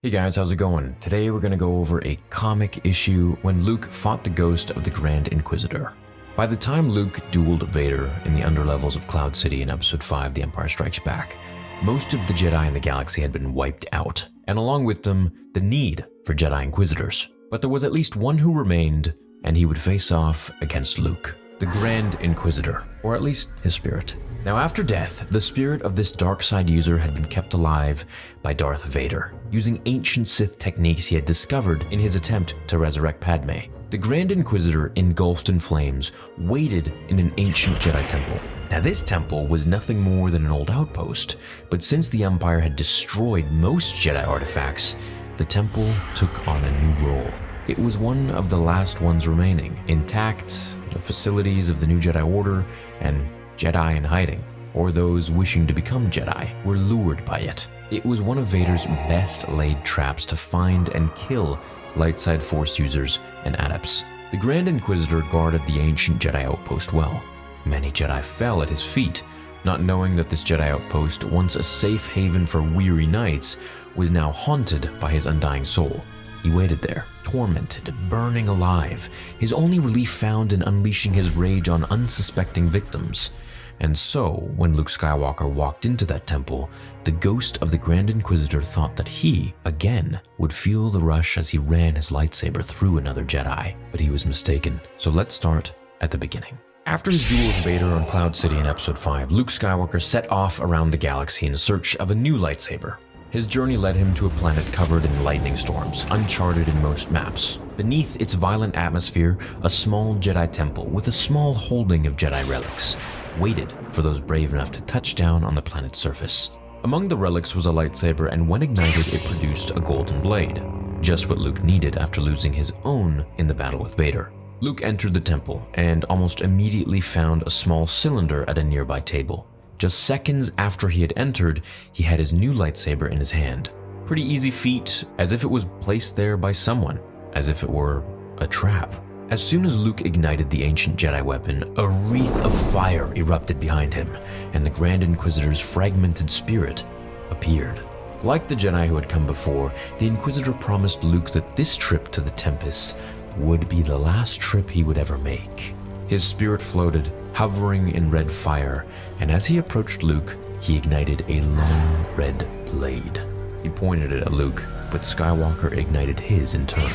Hey guys, how's it going? Today we're gonna go over a comic issue when Luke fought the ghost of the Grand Inquisitor. By the time Luke dueled Vader in the underlevels of Cloud City in Episode 5, The Empire Strikes Back, most of the Jedi in the galaxy had been wiped out, and along with them, the need for Jedi Inquisitors. But there was at least one who remained, and he would face off against Luke, the Grand Inquisitor, or at least his spirit. Now after death, the spirit of this dark side user had been kept alive by Darth Vader, using ancient Sith techniques he had discovered in his attempt to resurrect Padme. The Grand Inquisitor, engulfed in flames, waited in an ancient Jedi temple. Now this temple was nothing more than an old outpost, but since the Empire had destroyed most Jedi artifacts, the temple took on a new role. It was one of the last ones remaining, intact, the facilities of the new Jedi Order, and Jedi in hiding, or those wishing to become Jedi, were lured by it. It was one of Vader's best laid traps to find and kill light side Force users and adepts. The Grand Inquisitor guarded the ancient Jedi outpost well. Many Jedi fell at his feet, not knowing that this Jedi outpost, once a safe haven for weary knights, was now haunted by his undying soul. He waited there, tormented, burning alive, his only relief found in unleashing his rage on unsuspecting victims. And so, when Luke Skywalker walked into that temple, the ghost of the Grand Inquisitor thought that he, again, would feel the rush as he ran his lightsaber through another Jedi. But he was mistaken. So let's start at the beginning. After his duel with Vader on Cloud City in Episode 5, Luke Skywalker set off around the galaxy in search of a new lightsaber. His journey led him to a planet covered in lightning storms, uncharted in most maps. Beneath its violent atmosphere, a small Jedi temple with a small holding of Jedi relics waited for those brave enough to touch down on the planet's surface. Among the relics was a lightsaber, and when ignited, it produced a golden blade, just what Luke needed after losing his own in the battle with Vader. Luke entered the temple and almost immediately found a small cylinder at a nearby table. Just seconds after he had entered, he had his new lightsaber in his hand. Pretty easy feat, as if it was placed there by someone, as if it were a trap. As soon as Luke ignited the ancient Jedi weapon, a wreath of fire erupted behind him, and the Grand Inquisitor's fragmented spirit appeared. Like the Jedi who had come before, the Inquisitor promised Luke that this trip to the Tempest would be the last trip he would ever make. His spirit floated, hovering in red fire, and as he approached Luke, he ignited a long red blade. He pointed it at Luke, but Skywalker ignited his in turn.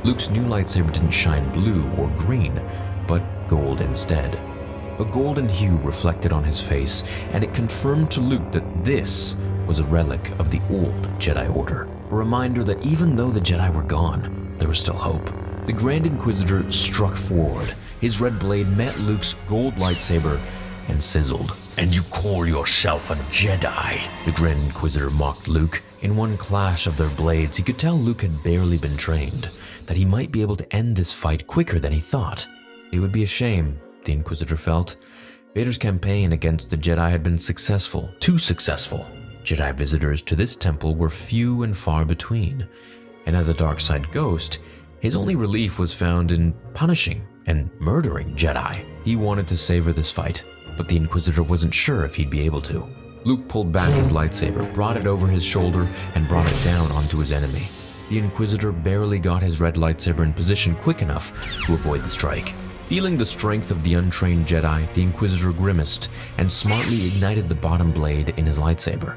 Luke's new lightsaber didn't shine blue or green, but gold instead. A golden hue reflected on his face, and it confirmed to Luke that this was a relic of the old Jedi Order, a reminder that even though the Jedi were gone, there was still hope. The Grand Inquisitor struck forward. His red blade met Luke's gold lightsaber and sizzled. "And you call yourself a Jedi?" the Grand Inquisitor mocked Luke. In one clash of their blades, he could tell Luke had barely been trained, that he might be able to end this fight quicker than he thought. It would be a shame, the Inquisitor felt. Vader's campaign against the Jedi had been successful, too successful. Jedi visitors to this temple were few and far between, and as a dark side ghost, his only relief was found in punishing and murdering Jedi. He wanted to savor this fight, but the Inquisitor wasn't sure if he'd be able to. Luke pulled back his lightsaber, brought it over his shoulder, and brought it down onto his enemy. The Inquisitor barely got his red lightsaber in position quick enough to avoid the strike. Feeling the strength of the untrained Jedi, the Inquisitor grimaced and smartly ignited the bottom blade in his lightsaber.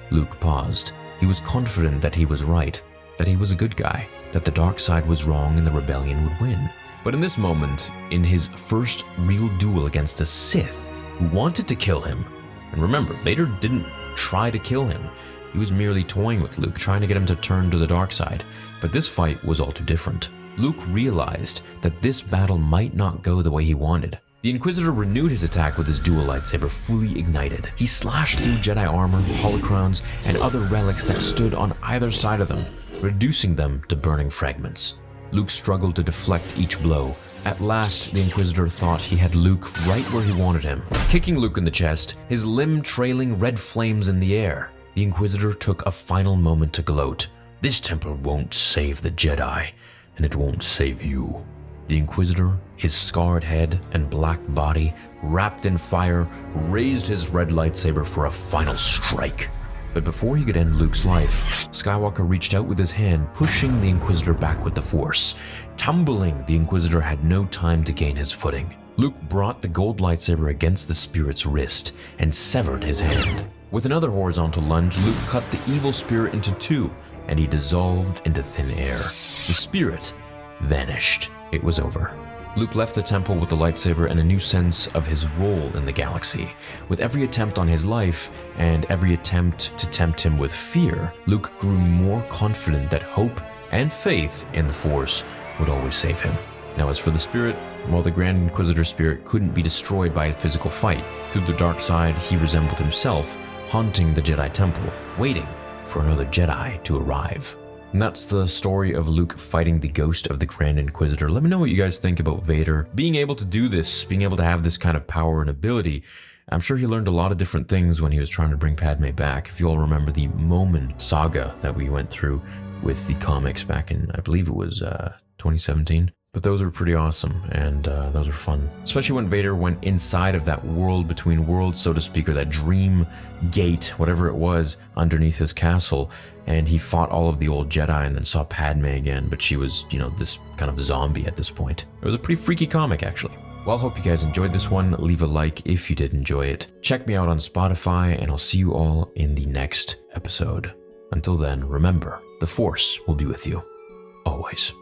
Luke paused. He was confident that he was right, that he was a good guy, that the dark side was wrong and the rebellion would win. But in this moment, in his first real duel against a Sith who wanted to kill him, and remember, Vader didn't try to kill him. He was merely toying with Luke, trying to get him to turn to the dark side. But this fight was all too different. Luke realized that this battle might not go the way he wanted. The Inquisitor renewed his attack with his dual lightsaber fully ignited. He slashed through Jedi armor, holocrons, and other relics that stood on either side of them, reducing them to burning fragments. Luke struggled to deflect each blow. At last, the Inquisitor thought he had Luke right where he wanted him. Kicking Luke in the chest, his limb trailing red flames in the air, the Inquisitor took a final moment to gloat. "This temple won't save the Jedi, and it won't save you." The Inquisitor, his scarred head and black body wrapped in fire, raised his red lightsaber for a final strike. But before he could end Luke's life, Skywalker reached out with his hand, pushing the Inquisitor back with the Force. Tumbling, the Inquisitor had no time to gain his footing. Luke brought the gold lightsaber against the spirit's wrist and severed his hand. With another horizontal lunge, Luke cut the evil spirit into two, and he dissolved into thin air. The spirit vanished. It was over. Luke left the temple with the lightsaber and a new sense of his role in the galaxy. With every attempt on his life and every attempt to tempt him with fear, Luke grew more confident that hope and faith in the Force would always save him. Now as for the spirit, well, the Grand Inquisitor spirit couldn't be destroyed by a physical fight. Through the dark side, he resembled himself, haunting the Jedi Temple, waiting for another Jedi to arrive. And that's the story of Luke fighting the ghost of the Grand Inquisitor. Let me know what you guys think about Vader being able to do this, being able to have this kind of power and ability. I'm sure he learned a lot of different things when he was trying to bring Padme back. If you all remember the Momin saga that we went through with the comics back in, I believe it was 2017. But those were pretty awesome, and those were fun. Especially when Vader went inside of that world between worlds, so to speak, or that dream gate, whatever it was, underneath his castle. And he fought all of the old Jedi and then saw Padme again, but she was, this kind of zombie at this point. It was a pretty freaky comic, actually. Well, hope you guys enjoyed this one. Leave a like if you did enjoy it. Check me out on Spotify, and I'll see you all in the next episode. Until then, remember, the Force will be with you. Always.